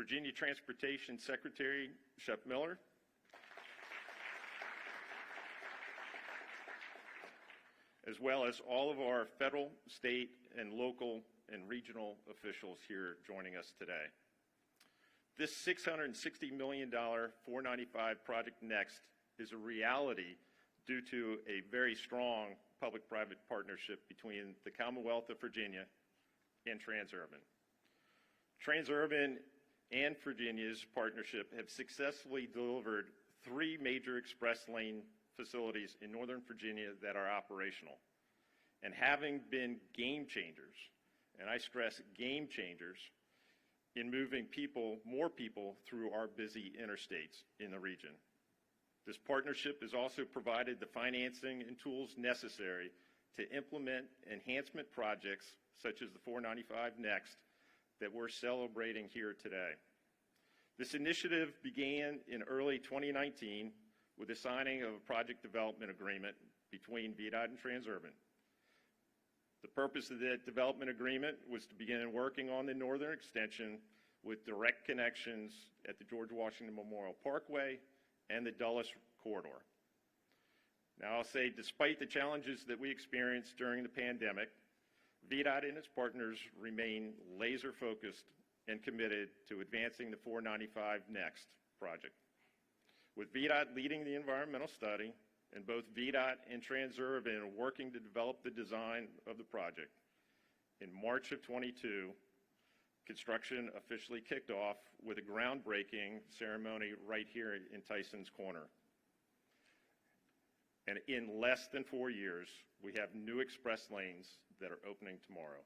Virginia Transportation Secretary Shep Miller, as well as all of our federal, state, and local and regional officials here joining us today. This $660 million 495 Project Next is a reality due to a very strong public-private partnership between the Commonwealth of Virginia and Transurban. Transurban and Virginia's partnership have successfully delivered 3 major express lane facilities in Northern Virginia that are operational, and having been game changers, and I stress game changers, in moving more people through our busy interstates in the region. This partnership has also provided the financing and tools necessary to implement enhancement projects such as the 495 Next that we're celebrating here today. This initiative began in early 2019 with the signing of a project development agreement between VDOT and Transurban. The purpose of that development agreement was to begin working on the northern extension with direct connections at the George Washington Memorial Parkway and the Dulles Corridor. Now, I'll say, despite the challenges that we experienced during the pandemic, VDOT and its partners remain laser focused and committed to advancing the 495 Next project. With VDOT leading the environmental study and both VDOT and Transurban working to develop the design of the project, in March of 22, construction officially kicked off with a groundbreaking ceremony right here in Tyson's Corner. And in less than 4 years, we have new express lanes that are opening tomorrow.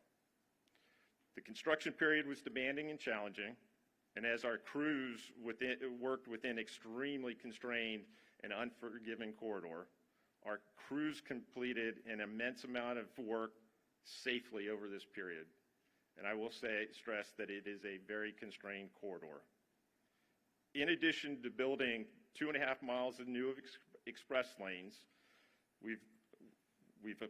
The construction period was demanding and challenging, and as our crews worked within extremely constrained and unforgiving corridor, our crews completed an immense amount of work safely over this period. And I will stress that it is a very constrained corridor. In addition to building 2.5 miles of new express lanes, we've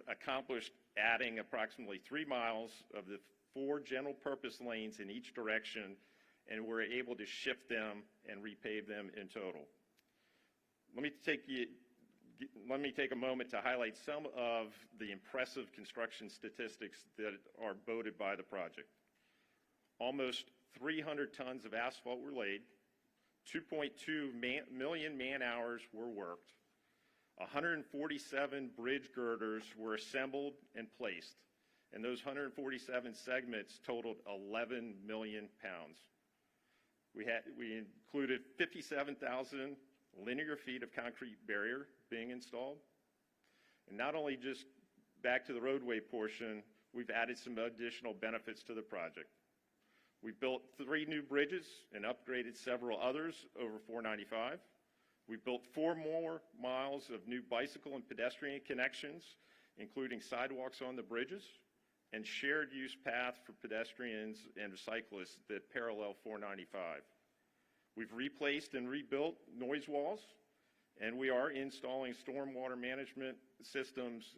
accomplished adding approximately 3 miles of the 4 general purpose lanes in each direction, and we're able to shift them and repave them in total. Let me take a moment to highlight some of the impressive construction statistics that are boasted by the project. Almost 300 tons of asphalt were laid, 2.2 million man-hours were worked, 147 bridge girders were assembled and placed, and those 147 segments totaled 11 million pounds. We included 57,000 linear feet of concrete barrier being installed. And not only just back to the roadway portion, we've added some additional benefits to the project. We built 3 new bridges and upgraded several others over 495. We built 4 more miles of new bicycle and pedestrian connections, including sidewalks on the bridges and shared use path for pedestrians and cyclists that parallel 495. We've replaced and rebuilt noise walls, and we are installing stormwater management systems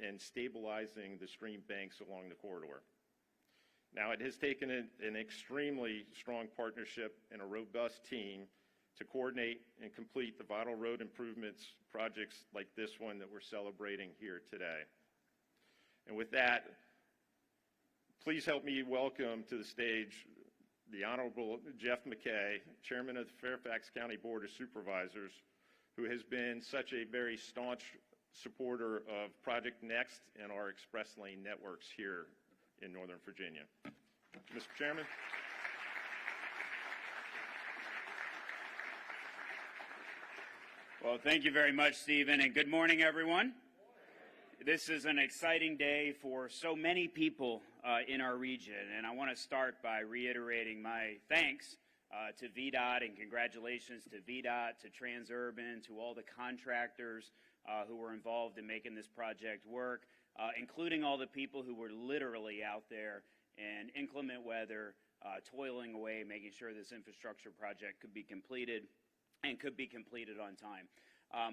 and stabilizing the stream banks along the corridor. Now, it has taken an extremely strong partnership and a robust team to coordinate and complete the vital road improvements projects like this one that we're celebrating here today. And with that, please help me welcome to the stage the Honorable Jeff McKay, Chairman of the Fairfax County Board of Supervisors, who has been such a very staunch supporter of Project Next and our express lane networks here in Northern Virginia. Mr. Chairman. Well, thank you very much, Stephen, and good morning, everyone. This is an exciting day for so many people in our region, and I want to start by reiterating my thanks to VDOT and congratulations to VDOT, to Transurban, to all the contractors who were involved in making this project work, including all the people who were literally out there in inclement weather, toiling away, making sure this infrastructure project could be completed and could be completed on time.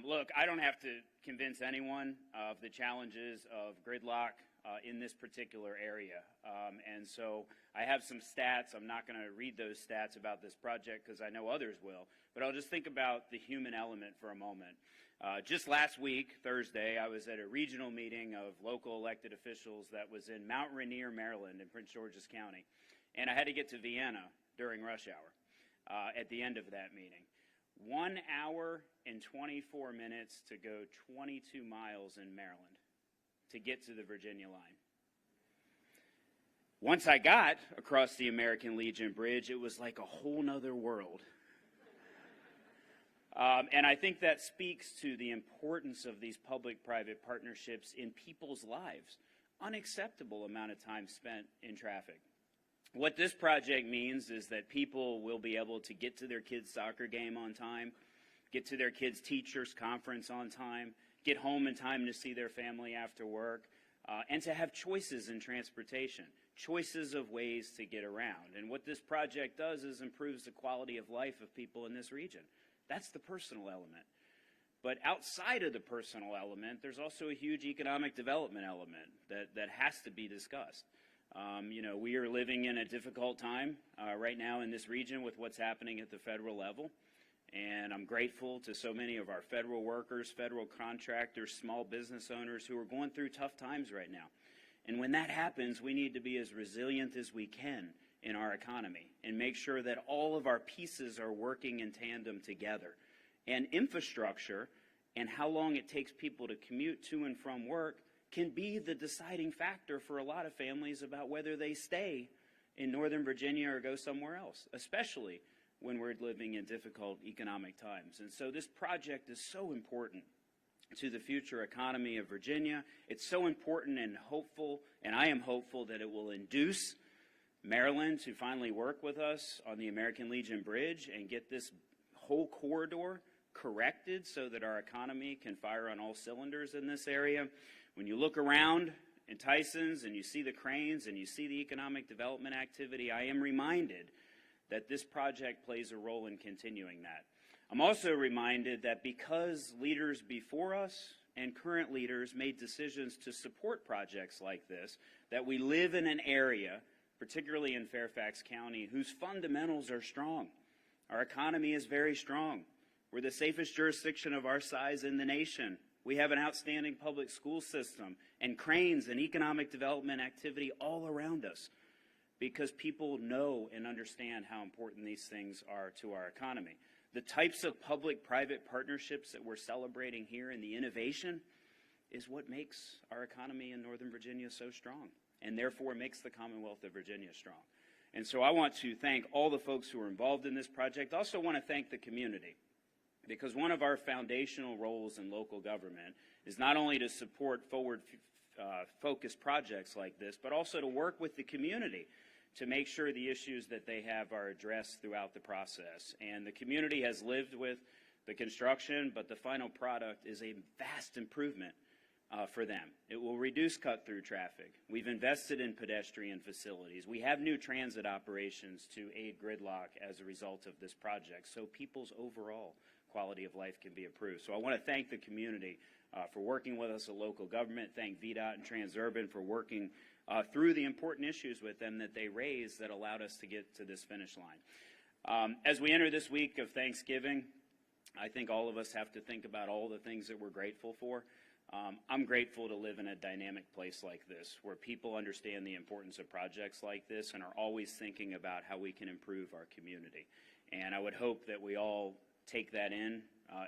Look, I don't have to convince anyone of the challenges of gridlock in this particular area. And so I have some stats. I'm not going to read those stats about this project because I know others will, but I'll just think about the human element for a moment. Just last week, Thursday, I was at a regional meeting of local elected officials that was in Mount Rainier, Maryland, in Prince George's County. And I had to get to Vienna during rush hour at the end of that meeting. 1 hour and 24 minutes to go 22 miles in Maryland to get to the Virginia line. Once I got across the American Legion Bridge, it was like a whole nother world. And I think that speaks to the importance of these public-private partnerships in people's lives. Unacceptable amount of time spent in traffic. What this project means is that people will be able to get to their kids' soccer game on time, get to their kids' teachers' conference on time, get home in time to see their family after work, and to have choices in transportation, choices of ways to get around. And what this project does is improves the quality of life of people in this region. That's the personal element. But outside of the personal element, there's also a huge economic development element that has to be discussed. You know, we are living in a difficult time right now in this region with what's happening at the federal level. And I'm grateful to so many of our federal workers, federal contractors, small business owners who are going through tough times right now. And when that happens, we need to be as resilient as we can in our economy and make sure that all of our pieces are working in tandem together. And infrastructure and how long it takes people to commute to and from work can be the deciding factor for a lot of families about whether they stay in Northern Virginia or go somewhere else, especially when we're living in difficult economic times. And so this project is so important to the future economy of Virginia. It's so important and hopeful, and I am hopeful that it will induce Maryland to finally work with us on the American Legion Bridge and get this whole corridor corrected so that our economy can fire on all cylinders in this area. When you look around in Tyson's and you see the cranes and you see the economic development activity, I am reminded that this project plays a role in continuing that. I'm also reminded that because leaders before us and current leaders made decisions to support projects like this, that we live in an area, particularly in Fairfax County, whose fundamentals are strong. Our economy is very strong. We're the safest jurisdiction of our size in the nation. We have an outstanding public school system and cranes and economic development activity all around us because people know and understand how important these things are to our economy. The types of public-private partnerships that we're celebrating here and the innovation is what makes our economy in Northern Virginia so strong and therefore makes the Commonwealth of Virginia strong. And so I want to thank all the folks who are involved in this project. I also want to thank the community, because one of our foundational roles in local government is not only to support forward-focused projects like this, but also to work with the community to make sure the issues that they have are addressed throughout the process. And the community has lived with the construction, but the final product is a vast improvement for them. It will reduce cut-through traffic. We've invested in pedestrian facilities. We have new transit operations to aid gridlock as a result of this project, so people's overall quality of life can be improved. So I want to thank the community for working with us at local government, thank VDOT and Transurban for working through the important issues with them that they raised that allowed us to get to this finish line. As we enter this week of Thanksgiving, I think all of us have to think about all the things that we're grateful for. I'm grateful to live in a dynamic place like this, where people understand the importance of projects like this and are always thinking about how we can improve our community. And I would hope that we all take that in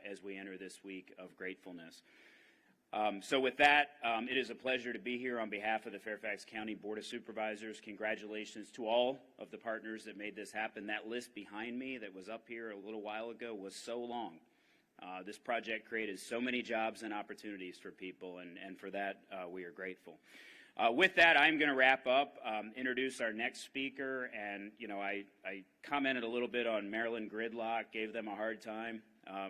as we enter this week of gratefulness. So with that, it is a pleasure to be here on behalf of the Fairfax County Board of Supervisors. Congratulations to all of the partners that made this happen. That list behind me that was up here a little while ago was so long. This project created so many jobs and opportunities for people, and for that, we are grateful. With that, I'm going to wrap up, introduce our next speaker, and, you know, I commented a little bit on Maryland gridlock, gave them a hard time.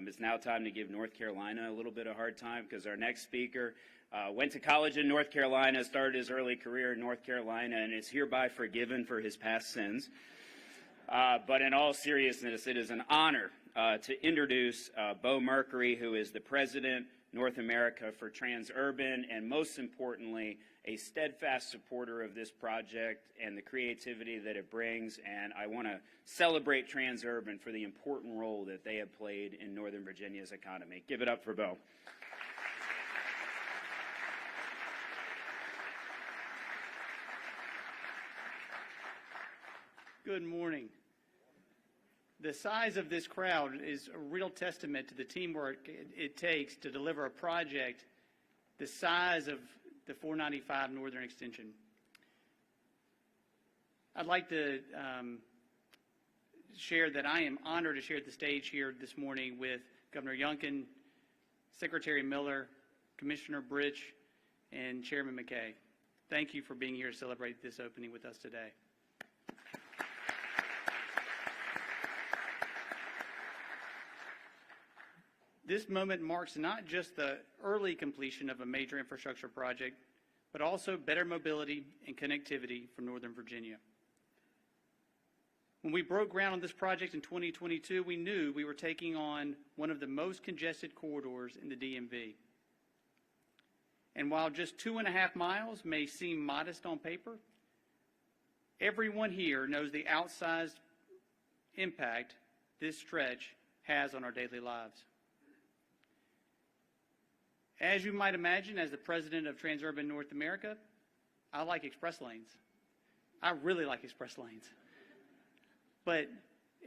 It's now time to give North Carolina a little bit of a hard time, because our next speaker went to college in North Carolina, started his early career in North Carolina, and is hereby forgiven for his past sins. But in all seriousness, it is an honor to introduce Bo Mercury, who is the President, North America for Transurban, and most importantly, a steadfast supporter of this project and the creativity that it brings. And I want to celebrate Transurban for the important role that they have played in Northern Virginia's economy. Give it up for Bo. Good morning. The size of this crowd is a real testament to the teamwork it takes to deliver a project the size of the 495 Northern Extension. I'd like to share that I am honored to share the stage here this morning with Governor Youngkin, Secretary Miller, Commissioner Britch, and Chairman McKay. Thank you for being here to celebrate this opening with us today. This moment marks not just the early completion of a major infrastructure project, but also better mobility and connectivity for Northern Virginia. When we broke ground on this project in 2022, we knew we were taking on one of the most congested corridors in the DMV. And while just 2.5 miles may seem modest on paper, everyone here knows the outsized impact this stretch has on our daily lives. As you might imagine, as the president of Transurban North America, I like express lanes. I really like express lanes. But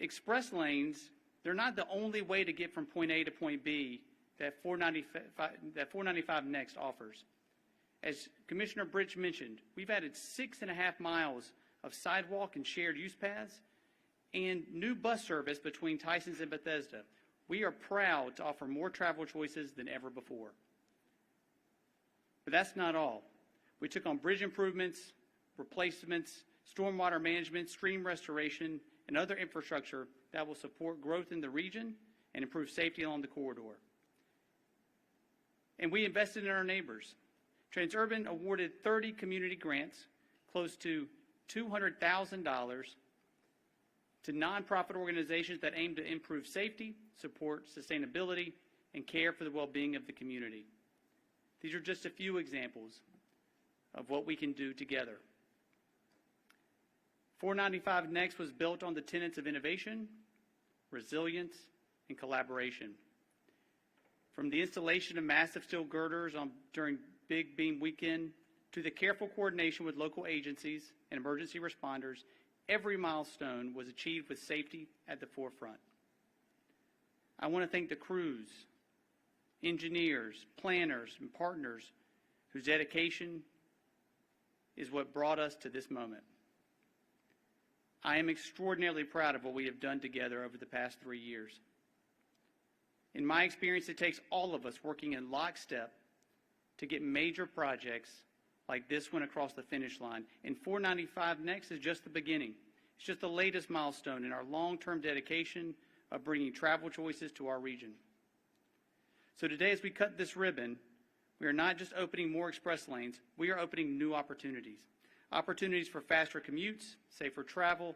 express lanes, they're not the only way to get from point A to point B that 495 Next offers. As Commissioner Britch mentioned, we've added 6.5 miles of sidewalk and shared use paths and new bus service between Tysons and Bethesda. We are proud to offer more travel choices than ever before. But that's not all. We took on bridge improvements, replacements, stormwater management, stream restoration, and other infrastructure that will support growth in the region and improve safety along the corridor. And we invested in our neighbors. Transurban awarded 30 community grants, close to $200,000, to nonprofit organizations that aim to improve safety, support sustainability, and care for the well-being of the community. These are just a few examples of what we can do together. 495 Next was built on the tenets of innovation, resilience, and collaboration. From the installation of massive steel girders during Big Beam Weekend to the careful coordination with local agencies and emergency responders, every milestone was achieved with safety at the forefront. I want to thank the crews, engineers, planners, and partners whose dedication is what brought us to this moment. I am extraordinarily proud of what we have done together over the past 3 years. In my experience, it takes all of us working in lockstep to get major projects like this one across the finish line. And 495 Next is just the beginning. It's just the latest milestone in our long-term dedication of bringing travel choices to our region. So today, as we cut this ribbon, we are not just opening more express lanes, we are opening new opportunities. Opportunities for faster commutes, safer travel,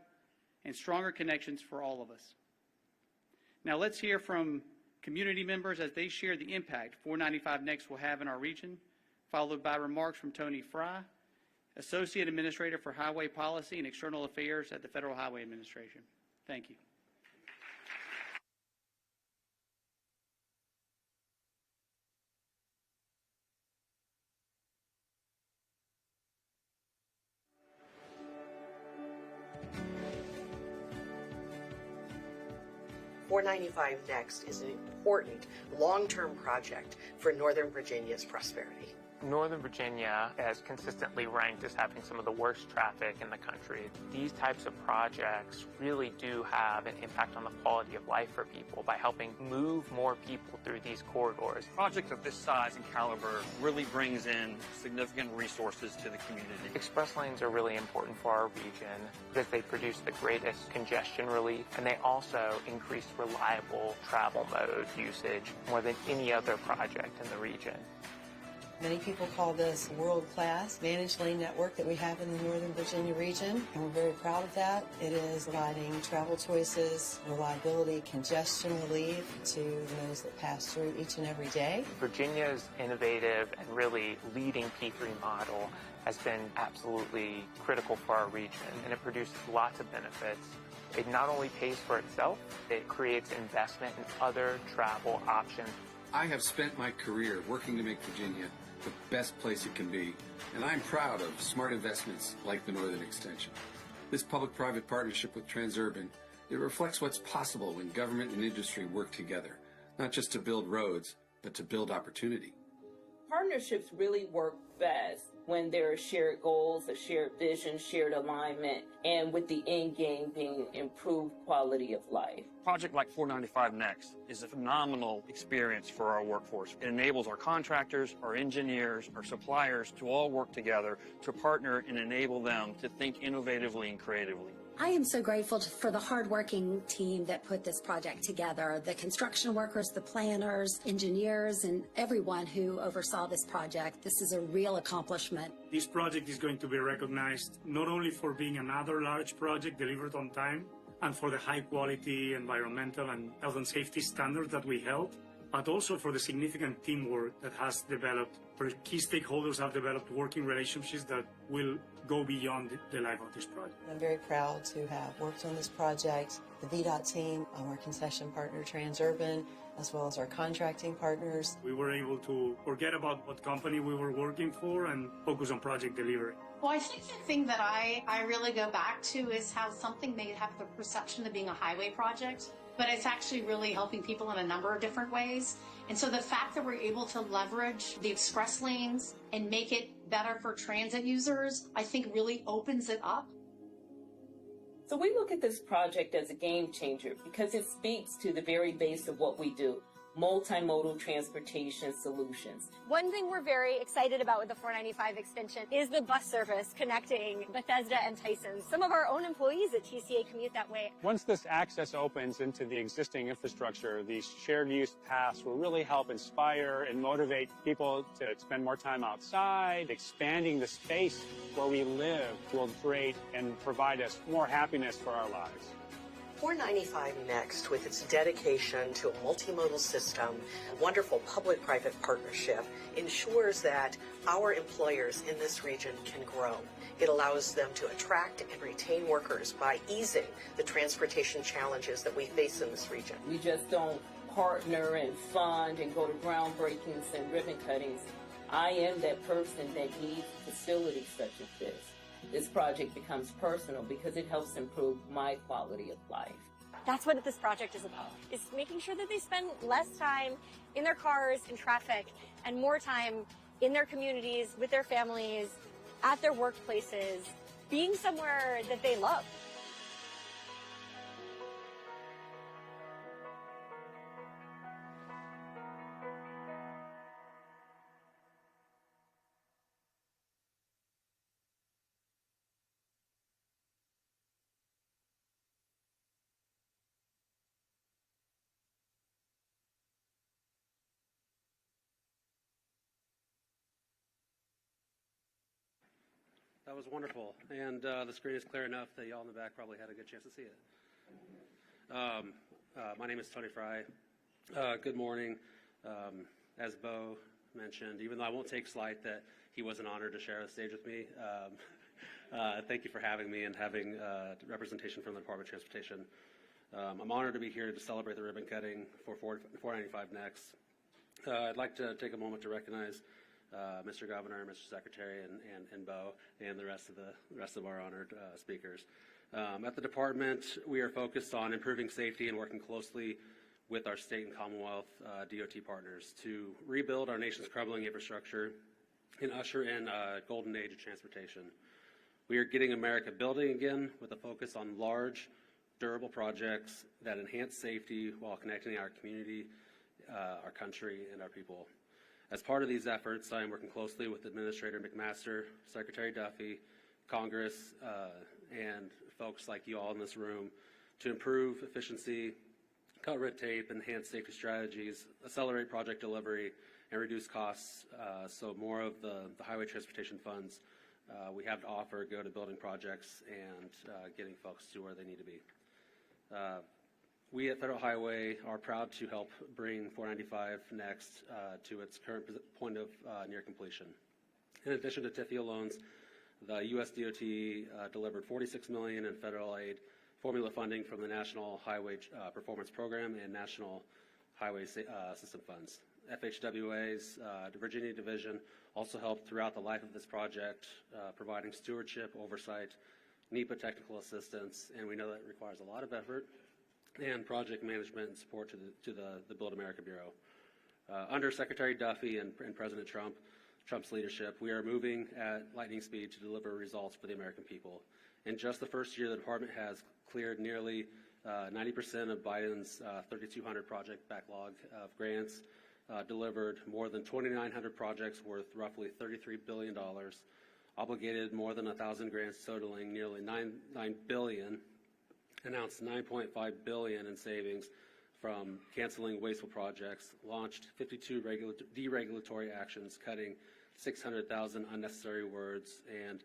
and stronger connections for all of us. Now let's hear from community members as they share the impact 495 Next will have in our region, followed by remarks from Tony Fry, Associate Administrator for Highway Policy and External Affairs at the Federal Highway Administration. Thank you. .495 Next is an important long-term project for Northern Virginia's prosperity. Northern Virginia is consistently ranked as having some of the worst traffic in the country. These types of projects really do have an impact on the quality of life for people by helping move more people through these corridors. A project of this size and caliber really brings in significant resources to the community. Express lanes are really important for our region because they produce the greatest congestion relief, and they also increase reliable travel mode usage more than any other project in the region. Many people call this world-class managed lane network that we have in the Northern Virginia region, and we're very proud of that. It is providing travel choices, reliability, congestion relief to those that pass through each and every day. Virginia's innovative and really leading P3 model has been absolutely critical for our region, and it produces lots of benefits. It not only pays for itself, it creates investment in other travel options. I have spent my career working to make Virginia the best place it can be, and I'm proud of smart investments like the Northern Extension. This public-private partnership with Transurban, it reflects what's possible when government and industry work together, not just to build roads, but to build opportunity. Partnerships really work best when there are shared goals, a shared vision, shared alignment, and with the end game being improved quality of life. A project like 495 Next is a phenomenal experience for our workforce. It enables our contractors, our engineers, our suppliers to all work together to partner and enable them to think innovatively and creatively. I am so grateful for the hardworking team that put this project together, the construction workers, the planners, engineers, and everyone who oversaw this project. This is a real accomplishment. This project is going to be recognized not only for being another large project delivered on time and for the high quality environmental and health and safety standards that we held, but also for the significant teamwork that has developed, where key stakeholders have developed working relationships that will go beyond the life of this project. I'm very proud to have worked on this project. The VDOT team, our concession partner Transurban, as well as our contracting partners. We were able to forget about what company we were working for and focus on project delivery. Well, I think the thing that I really go back to is how something may have the perception of being a highway project, but it's actually really helping people in a number of different ways. And so the fact that we're able to leverage the express lanes and make it better for transit users, I think really opens it up. So we look at this project as a game changer because it speaks to the very base of what we do, multimodal transportation solutions. One thing we're very excited about with the 495 extension is the bus service connecting Bethesda and Tyson. Some of our own employees at TCA commute that way. Once this access opens into the existing infrastructure, these shared use paths will really help inspire and motivate people to spend more time outside. Expanding the space where we live will create and provide us more happiness for our lives. 495 Next, with its dedication to a multimodal system, wonderful public-private partnership, ensures that our employers in this region can grow. It allows them to attract and retain workers by easing the transportation challenges that we face in this region. We just don't partner and fund and go to groundbreakings and ribbon cuttings. I am that person that needs facilities such as this. This project becomes personal because it helps improve my quality of life. That's what this project is about, is making sure that they spend less time in their cars, in traffic, and more time in their communities, with their families, at their workplaces, being somewhere that they love. That was wonderful, and the screen is clear enough that y'all in the back probably had a good chance to see it. My name is Tony Fry. Good morning. As Bo mentioned, even though I won't take slight that he wasn't honored to share the stage with me, thank you for having me and having representation from the Department of Transportation. I'm honored to be here to celebrate the ribbon cutting for 495 Next. I'd like to take a moment to recognize Mr. Governor, Mr. Secretary, and Bo, and the rest of our honored speakers. At the department, we are focused on improving safety and working closely with our state and Commonwealth DOT partners to rebuild our nation's crumbling infrastructure and usher in a golden age of transportation. We are getting America building again with a focus on large, durable projects that enhance safety while connecting our community, our country, and our people. As part of these efforts, I am working closely with Administrator McMaster, Secretary Duffy, Congress, and folks like you all in this room to improve efficiency, cut red tape, enhance safety strategies, accelerate project delivery, and reduce costs, so more of the highway transportation funds we have to offer go to building projects and getting folks to where they need to be. We at Federal Highway are proud to help bring 495 next to its current point of near completion. In addition to TIFIA loans, the U.S. DOT delivered $46 million in federal aid formula funding from the National Highway Performance Program and National Highway System funds. FHWA's Virginia Division also helped throughout the life of this project, providing stewardship, oversight, NEPA technical assistance, and we know that requires a lot of effort, and project management and support to the Build America Bureau. Under Secretary Duffy and President Trump's leadership, we are moving at lightning speed to deliver results for the American people. In just the first year, the department has cleared nearly 90% of Biden's 3,200 project backlog of grants, delivered more than 2,900 projects worth roughly $33 billion, obligated more than 1,000 grants totaling nearly $9 billion, announced $9.5 billion in savings from canceling wasteful projects, launched 52 deregulatory actions, cutting 600,000 unnecessary words, and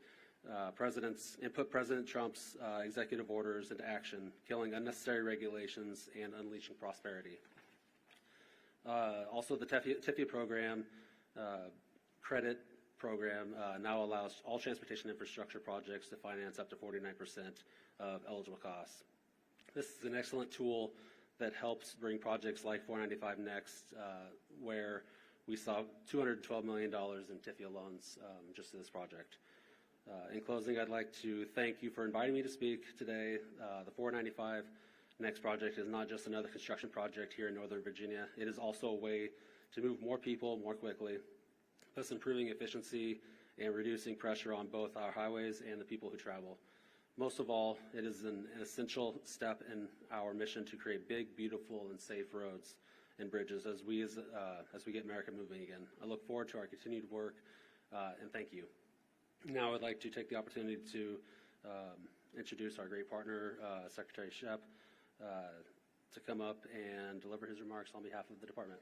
put President Trump's executive orders into action, killing unnecessary regulations and unleashing prosperity. Also, the TIFIA program, credit program, now allows all transportation infrastructure projects to finance up to 49% of eligible costs. This is an excellent tool that helps bring projects like 495 next, where we saw $212 million in TIFIA loans just to this project. In closing, I'd like to thank you for inviting me to speak today. The 495 Next project is not just another construction project here in Northern Virginia. It is also a way to move more people more quickly, thus improving efficiency and reducing pressure on both our highways and the people who travel. Most of all, it is an essential step in our mission to create big, beautiful, and safe roads and bridges as we get America moving again. I look forward to our continued work, and thank you. Now I'd like to take the opportunity to introduce our great partner, Secretary Shep, to come up and deliver his remarks on behalf of the department.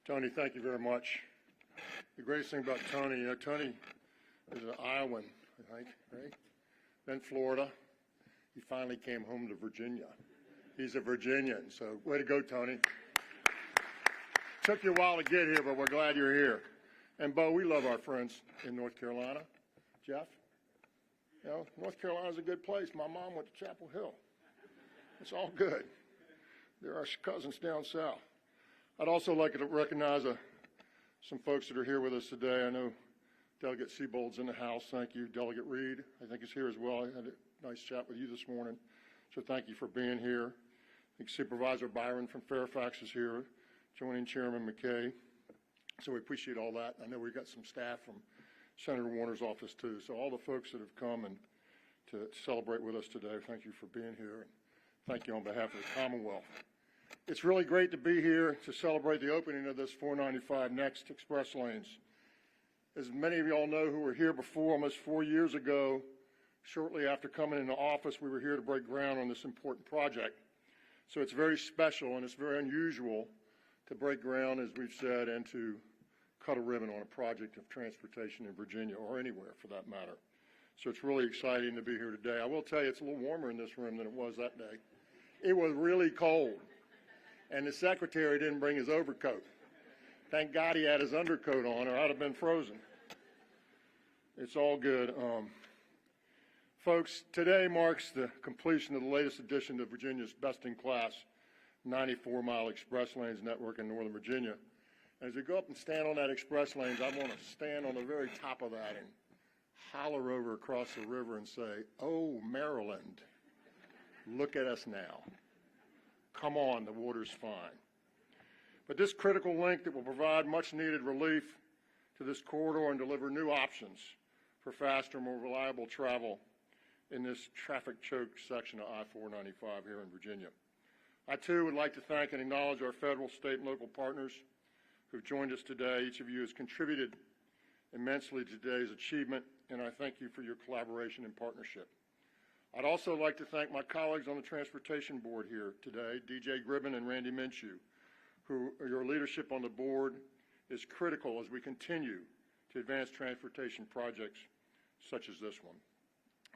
Tony, thank you very much. The greatest thing about Tony, Tony is an Iowan, I think, right? Then Florida. He finally came home to Virginia. He's a Virginian, so way to go, Tony. Took you a while to get here, but we're glad you're here. And Bo, we love our friends in North Carolina. Jeff, North Carolina's a good place. My mom went to Chapel Hill. It's all good. They're our cousins down south. I'd also like to recognize some folks that are here with us today. I know Delegate Siebold's in the house. Thank you. Delegate Reed, I think, is here as well. I had a nice chat with you this morning, so thank you for being here. I think Supervisor Byron from Fairfax is here, joining Chairman McKay. So we appreciate all that. I know we've got some staff from Senator Warner's office, too. So all the folks that have come and to celebrate with us today, thank you for being here. And thank you on behalf of the Commonwealth. It's really great to be here to celebrate the opening of this 495 Next Express Lanes. As many of you all know who were here before, almost 4 years ago, shortly after coming into office, we were here to break ground on this important project. So it's very special and it's very unusual to break ground, as we've said, and to cut a ribbon on a project of transportation in Virginia or anywhere for that matter. So it's really exciting to be here today. I will tell you, it's a little warmer in this room than it was that day. It was really cold, and the secretary didn't bring his overcoat. Thank God he had his undercoat on, or I'd have been frozen. It's all good. Folks, today marks the completion of the latest addition to Virginia's best-in-class 94-mile express lanes network in Northern Virginia. And as we go up and stand on that express lanes, I want to stand on the very top of that and holler over across the river and say, "Oh, Maryland, look at us now. Come on, the water's fine." But this critical link that will provide much-needed relief to this corridor and deliver new options for faster, more reliable travel in this traffic-choked section of I-495 here in Virginia. I, too, would like to thank and acknowledge our federal, state, and local partners who've joined us today. Each of you has contributed immensely to today's achievement, and I thank you for your collaboration and partnership. I'd also like to thank my colleagues on the Transportation Board here today, DJ Gribben and Randy Minshew, who your leadership on the board is critical as we continue to advance transportation projects such as this one.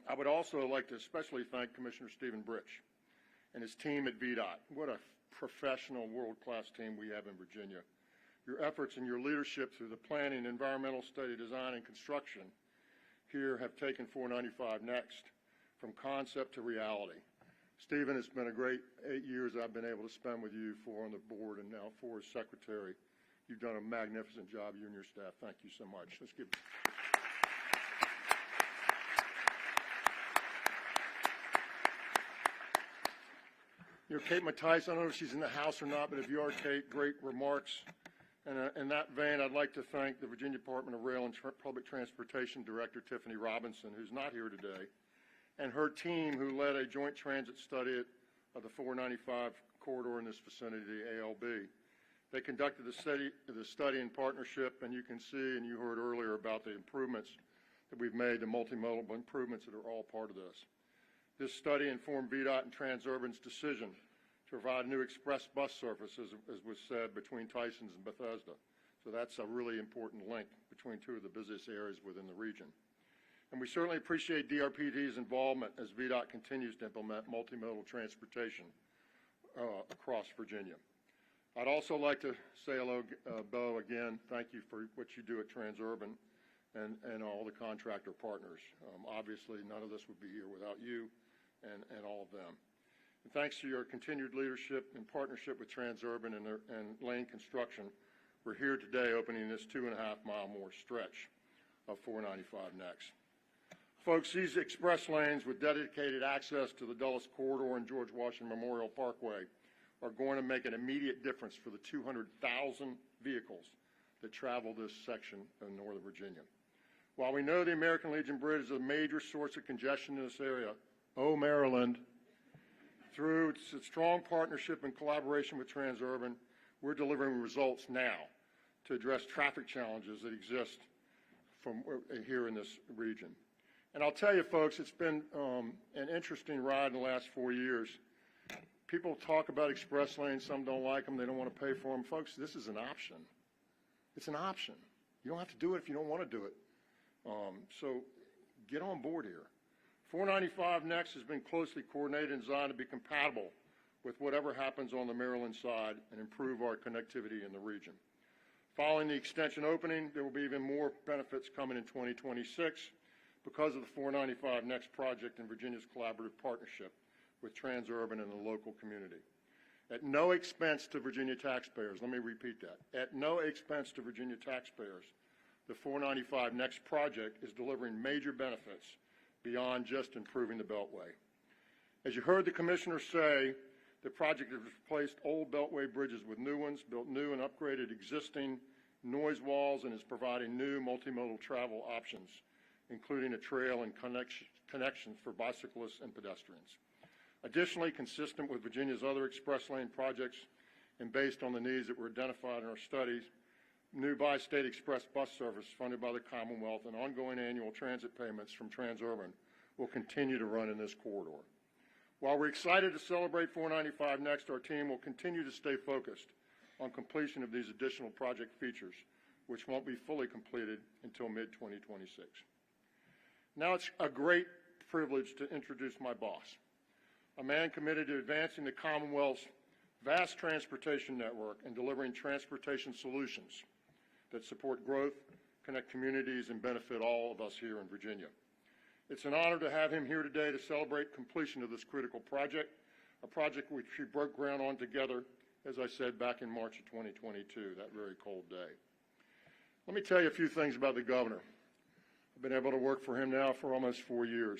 I would also like to especially thank Commissioner Stephen Britch and his team at VDOT. What a professional, world-class team we have in Virginia. Your efforts and your leadership through the planning, environmental study, design, and construction here have taken 495 Next from concept to reality. Stephen, it's been a great 8 years I've been able to spend with you on the board and now as secretary. You've done a magnificent job, you and your staff. Thank you so much. Let's give. You know, Kate Mattice, I don't know if she's in the house or not, but if you are, Kate, great remarks. And in that vein, I'd like to thank the Virginia Department of Rail and Public Transportation Director, Tiffany Robinson, who's not here today, and her team who led a joint transit study of the 495 corridor in this vicinity, the ALB. They conducted the study in partnership, and you can see, and you heard earlier about the improvements that we've made, the multimodal improvements that are all part of this. This study informed VDOT and Transurban's decision to provide new express bus service, as was said, between Tysons and Bethesda. So that's a really important link between two of the busiest areas within the region. And we certainly appreciate DRPD's involvement as VDOT continues to implement multimodal transportation across Virginia. I'd also like to say hello, Bo, again. Thank you for what you do at Transurban and all the contractor partners. Obviously, none of this would be here without you and all of them. And thanks to your continued leadership and partnership with Transurban and lane construction, we're here today opening this 2.5-mile more stretch of 495 Next. Folks, these express lanes with dedicated access to the Dulles Corridor and George Washington Memorial Parkway are going to make an immediate difference for the 200,000 vehicles that travel this section of Northern Virginia. While we know the American Legion Bridge is a major source of congestion in this area, Maryland, through its strong partnership and collaboration with Transurban, we're delivering results now to address traffic challenges that exist from here in this region. And I'll tell you, folks, it's been an interesting ride in the last 4 years. People talk about express lanes. Some don't like them. They don't want to pay for them. Folks, this is an option. It's an option. You don't have to do it if you don't want to do it. So get on board here. 495 Next has been closely coordinated and designed to be compatible with whatever happens on the Maryland side and improve our connectivity in the region. Following the extension opening, there will be even more benefits coming in 2026 because of the 495 Next project and Virginia's collaborative partnership with Transurban and the local community. At no expense to Virginia taxpayers, let me repeat that, at no expense to Virginia taxpayers, the 495 Next project is delivering major benefits beyond just improving the Beltway. As you heard the Commissioner say, the project has replaced old Beltway bridges with new ones, built new and upgraded existing noise walls, and is providing new multimodal travel options, including a trail and connections for bicyclists and pedestrians. Additionally, consistent with Virginia's other express lane projects and based on the needs that were identified in our studies, new bi-state express bus service funded by the Commonwealth and ongoing annual transit payments from Transurban will continue to run in this corridor. While we're excited to celebrate 495 Next, our team will continue to stay focused on completion of these additional project features, which won't be fully completed until mid-2026. Now it's a great privilege to introduce my boss, a man committed to advancing the Commonwealth's vast transportation network and delivering transportation solutions that support growth, connect communities, and benefit all of us here in Virginia. It's an honor to have him here today to celebrate completion of this critical project, a project which we broke ground on together, as I said, back in March of 2022, that very cold day. Let me tell you a few things about the governor. I've been able to work for him now for almost 4 years.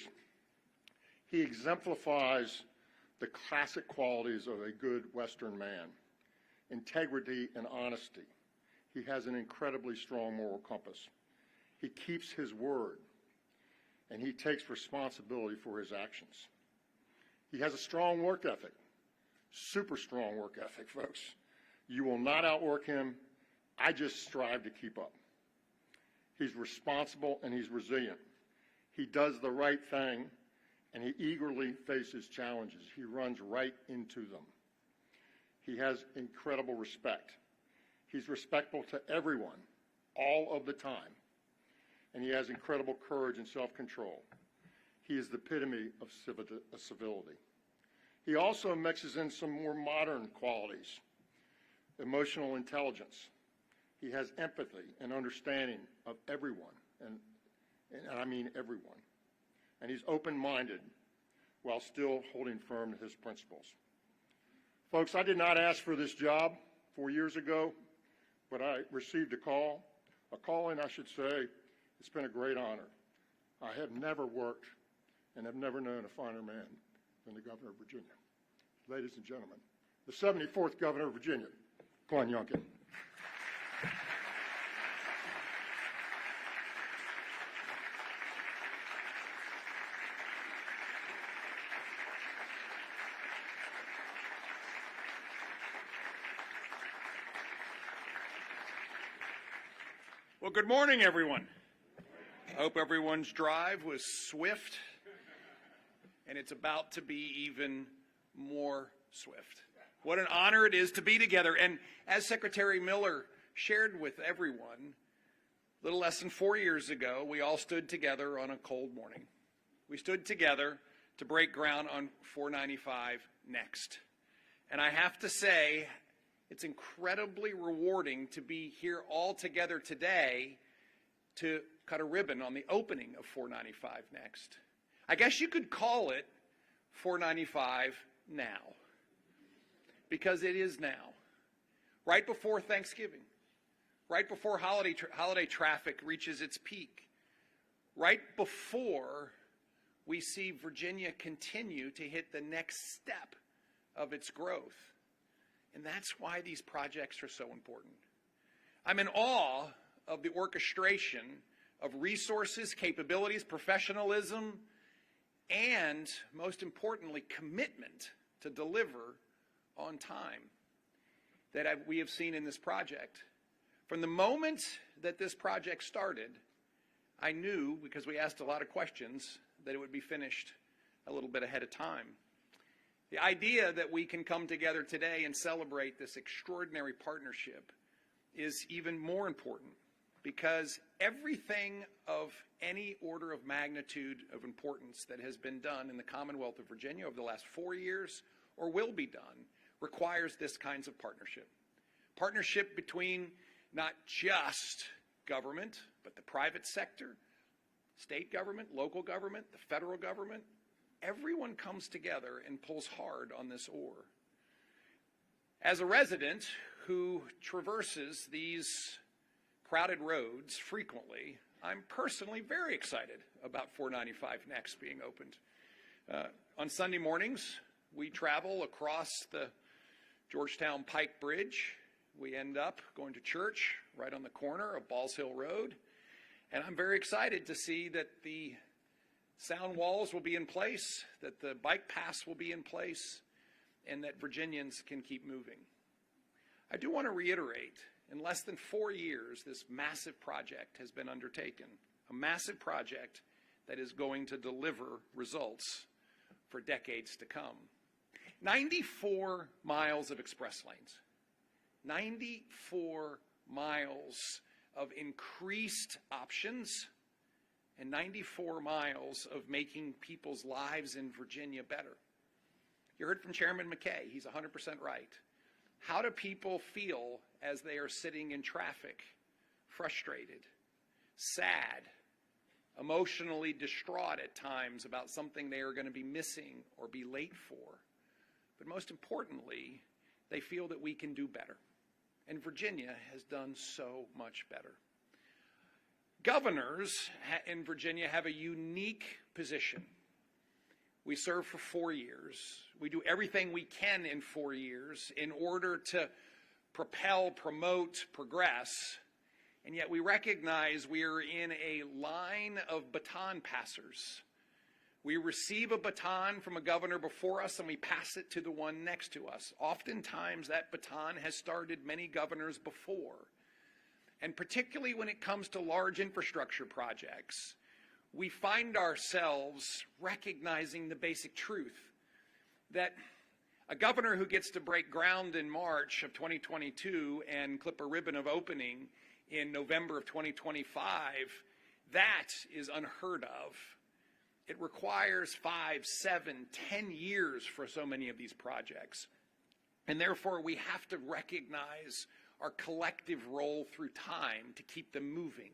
He exemplifies the classic qualities of a good Western man: integrity and honesty. He has an incredibly strong moral compass. He keeps his word, and he takes responsibility for his actions. He has a strong work ethic, super strong work ethic, folks. You will not outwork him I just strive to keep up. He's responsible and he's resilient. He does the right thing and he eagerly faces challenges. He runs right into them. He has incredible respect. He's respectful to everyone, all of the time. And he has incredible courage and self-control. He is the epitome of civility. He also mixes in some more modern qualities, emotional intelligence. He has empathy and understanding of everyone, and I mean everyone. And he's open-minded while still holding firm to his principles. Folks, I did not ask for this job 4 years ago, but I received a calling, I should say. It's been a great honor. I have never worked and have never known a finer man than the Governor of Virginia. Ladies and gentlemen, the 74th Governor of Virginia, Glenn Youngkin. Well, good morning, everyone. I hope everyone's drive was swift, and it's about to be even more swift. What an honor it is to be together. And as Secretary Miller shared with everyone, a little less than 4 years ago, we all stood together on a cold morning. We stood together to break ground on 495 Next. And I have to say, it's incredibly rewarding to be here all together today to cut a ribbon on the opening of 495 Next. I guess you could call it 495 now, because it is now, right before Thanksgiving, right before holiday traffic reaches its peak, right before we see Virginia continue to hit the next step of its growth. And that's why these projects are so important. I'm in awe of the orchestration of resources, capabilities, professionalism, and most importantly, commitment to deliver on time that we have seen in this project. From the moment that this project started, I knew, because we asked a lot of questions, that it would be finished a little bit ahead of time. The idea that we can come together today and celebrate this extraordinary partnership is even more important, because everything of any order of magnitude of importance that has been done in the Commonwealth of Virginia over the last 4 years or will be done requires this kinds of partnership. Partnership between not just government, but the private sector, state government, local government, the federal government. Everyone comes together and pulls hard on this oar. As a resident who traverses these crowded roads frequently, I'm personally very excited about 495 Next being opened. On Sunday mornings, we travel across the Georgetown Pike Bridge. We end up going to church right on the corner of Balls Hill Road. And I'm very excited to see that the sound walls will be in place, that the bike paths will be in place, and that Virginians can keep moving. I do want to reiterate, in less than 4 years, this massive project has been undertaken, a massive project that is going to deliver results for decades to come. 94 miles of express lanes, 94 miles of increased options, and 94 miles of making people's lives in Virginia better. You heard from Chairman McKay. He's 100% right. How do people feel as they are sitting in traffic, frustrated, sad, emotionally distraught at times about something they are going to be missing or be late for? But most importantly, they feel that we can do better. And Virginia has done so much better. Governors in Virginia have a unique position. We serve for 4 years. We do everything we can in 4 years in order to propel, promote, progress. And yet we recognize we are in a line of baton passers. We receive a baton from a governor before us and we pass it to the one next to us. Oftentimes that baton has started many governors before. And particularly when it comes to large infrastructure projects, we find ourselves recognizing the basic truth that a governor who gets to break ground in March of 2022 and clip a ribbon of opening in November of 2025, that is unheard of. It requires 5, 7, 10 years for so many of these projects. And therefore, we have to recognize our collective role through time to keep them moving,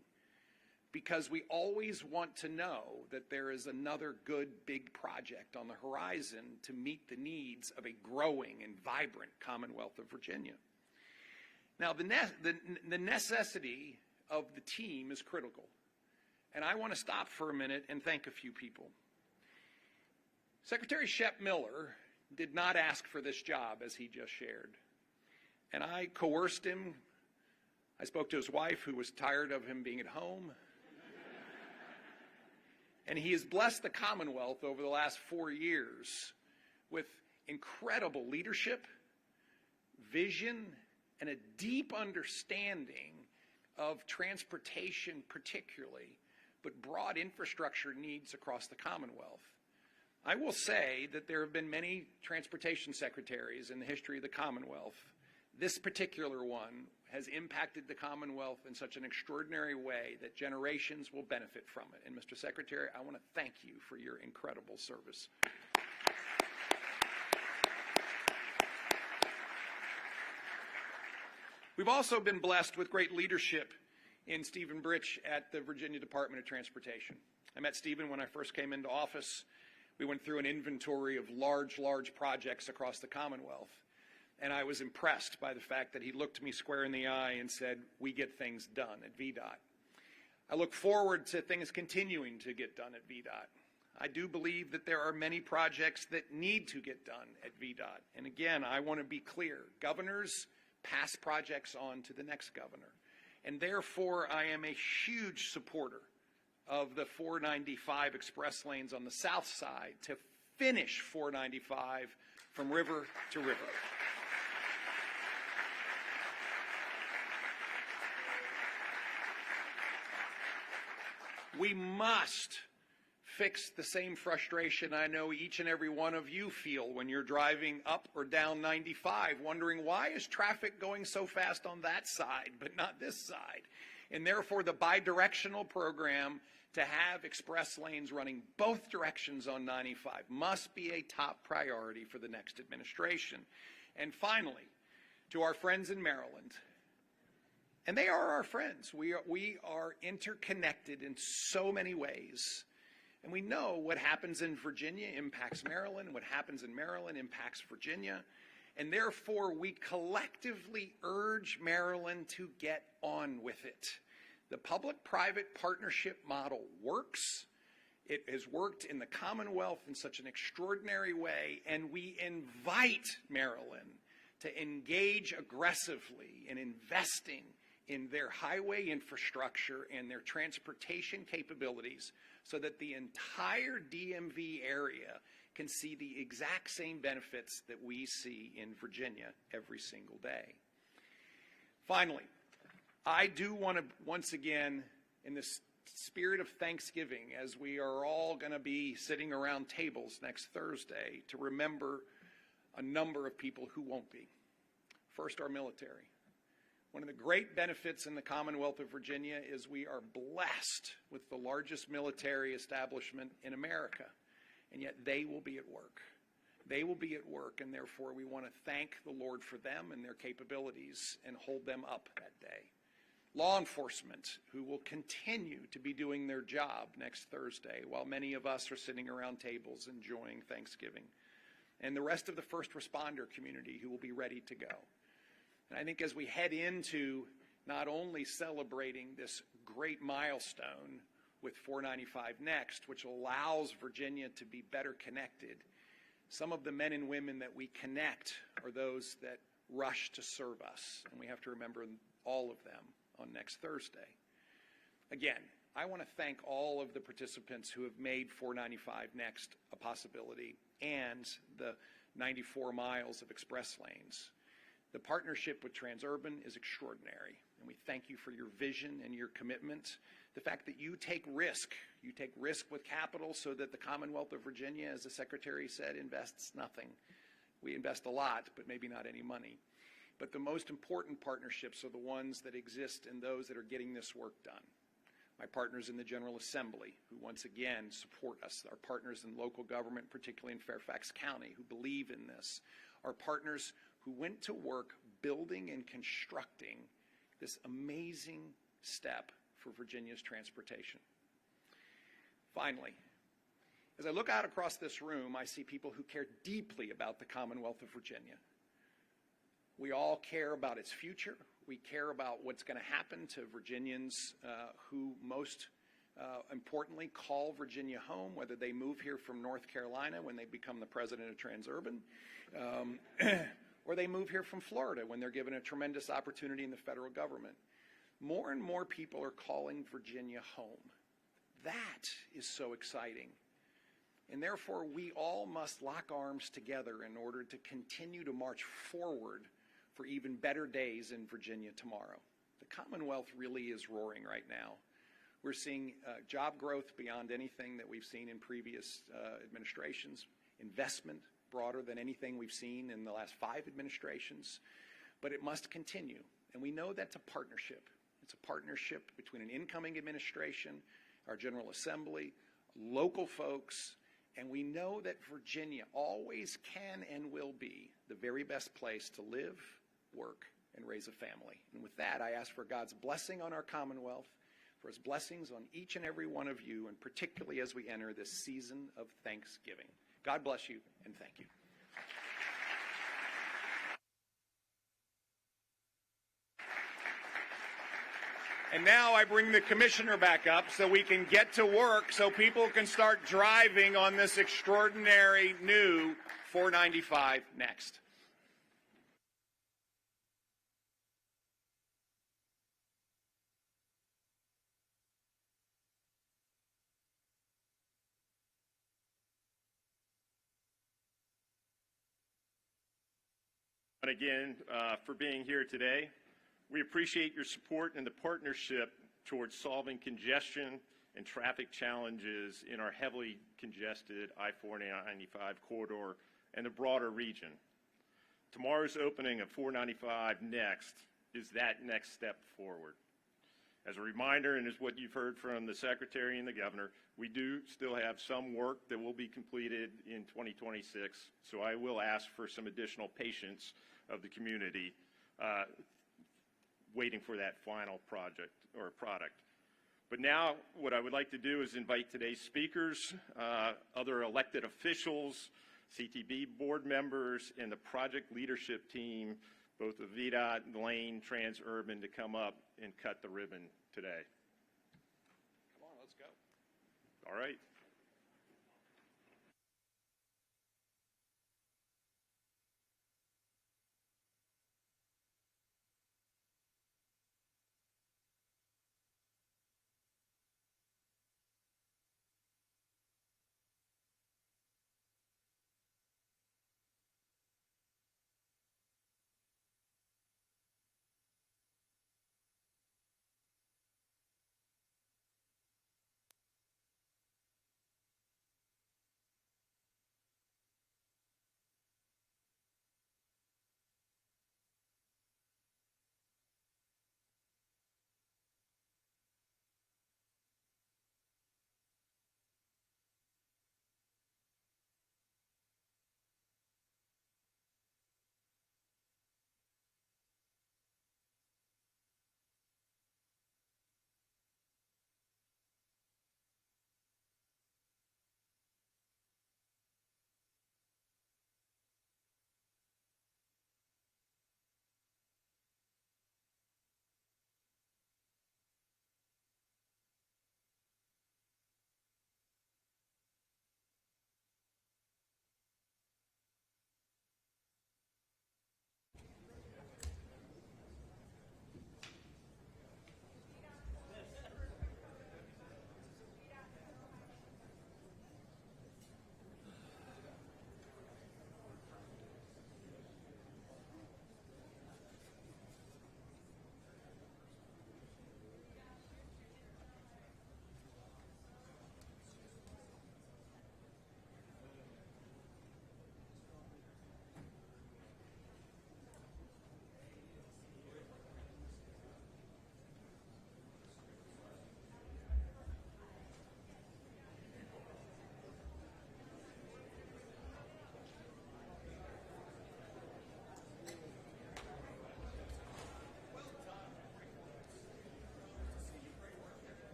because we always want to know that there is another good big project on the horizon to meet the needs of a growing and vibrant Commonwealth of Virginia. Now, the necessity of the team is critical, and I want to stop for a minute and thank a few people. Secretary Shep Miller did not ask for this job, as he just shared. And I coerced him. I spoke to his wife, who was tired of him being at home. And he has blessed the Commonwealth over the last 4 years with incredible leadership, vision, and a deep understanding of transportation particularly, but broad infrastructure needs across the Commonwealth. I will say that there have been many transportation secretaries in the history of the Commonwealth. This particular one has impacted the Commonwealth in such an extraordinary way that generations will benefit from it. And Mr. Secretary, I want to thank you for your incredible service. We've also been blessed with great leadership in Stephen Britch at the Virginia Department of Transportation. I met Stephen when I first came into office. We went through an inventory of large projects across the Commonwealth. And I was impressed by the fact that he looked me square in the eye and said, "We get things done at VDOT." I look forward to things continuing to get done at VDOT. I do believe that there are many projects that need to get done at VDOT. And again, I want to be clear. Governors pass projects on to the next governor. And therefore, I am a huge supporter of the 495 express lanes on the south side to finish 495 from river to river. We must fix the same frustration I know each and every one of you feel when you're driving up or down 95, wondering why is traffic going so fast on that side but not this side? And therefore, the bidirectional program to have express lanes running both directions on 95 must be a top priority for the next administration. And finally, to our friends in Maryland, and they are our friends. We are interconnected in so many ways. And we know what happens in Virginia impacts Maryland, and what happens in Maryland impacts Virginia. And therefore, we collectively urge Maryland to get on with it. The public-private partnership model works. It has worked in the Commonwealth in such an extraordinary way, and we invite Maryland to engage aggressively in investing in their highway infrastructure and their transportation capabilities so that the entire DMV area can see the exact same benefits that we see in Virginia every single day. Finally, I do want to once again, in this spirit of Thanksgiving, as we are all going to be sitting around tables next Thursday, to remember a number of people who won't be. First, our military. One of the great benefits in the Commonwealth of Virginia is we are blessed with the largest military establishment in America, and yet they will be at work. They will be at work, and therefore we want to thank the Lord for them and their capabilities and hold them up that day. Law enforcement, who will continue to be doing their job next Thursday while many of us are sitting around tables enjoying Thanksgiving. And the rest of the first responder community who will be ready to go. And I think as we head into not only celebrating this great milestone with 495 Next, which allows Virginia to be better connected, some of the men and women that we connect are those that rush to serve us. And we have to remember all of them on next Thursday. Again, I want to thank all of the participants who have made 495 Next a possibility and the 94 miles of express lanes. The partnership with Transurban is extraordinary, and we thank you for your vision and your commitment. The fact that you take risk with capital so that the Commonwealth of Virginia, as the Secretary said, invests nothing. We invest a lot, but maybe not any money. But the most important partnerships are the ones that exist and those that are getting this work done. My partners in the General Assembly, who once again support us, our partners in local government, particularly in Fairfax County, who believe in this, our partners who went to work building and constructing this amazing step for Virginia's transportation. Finally, as I look out across this room, I see people who care deeply about the Commonwealth of Virginia. We all care about its future. We care about what's going to happen to Virginians who most importantly call Virginia home, whether they move here from North Carolina when they become the president of Transurban, or they move here from Florida when they're given a tremendous opportunity in the federal government. More and more people are calling Virginia home. That is so exciting. And therefore, we all must lock arms together in order to continue to march forward for even better days in Virginia tomorrow. The Commonwealth really is roaring right now. We're seeing job growth beyond anything that we've seen in previous administrations, investment broader than anything we've seen in the last 5 administrations, but it must continue. And we know that's a partnership. It's a partnership between an incoming administration, our General Assembly, local folks, and we know that Virginia always can and will be the very best place to live, work, and raise a family. And with that, I ask for God's blessing on our Commonwealth, for his blessings on each and every one of you, and particularly as we enter this season of Thanksgiving. God bless you, and thank you. And now I bring the commissioner back up so we can get to work, so people can start driving on this extraordinary new 495 next. And again, for being here today. We appreciate your support and the partnership towards solving congestion and traffic challenges in our heavily congested I-495 corridor and the broader region. Tomorrow's opening of 495 Next is that next step forward. As a reminder, and as what you've heard from the Secretary and the Governor, we do still have some work that will be completed in 2026, so I will ask for some additional patience of the community waiting for that final project or product. But now what I would like to do is invite today's speakers, other elected officials, CTB board members, and the project leadership team, both of VDOT, Lane, Transurban, to come up and cut the ribbon today. Come on, let's go. All right.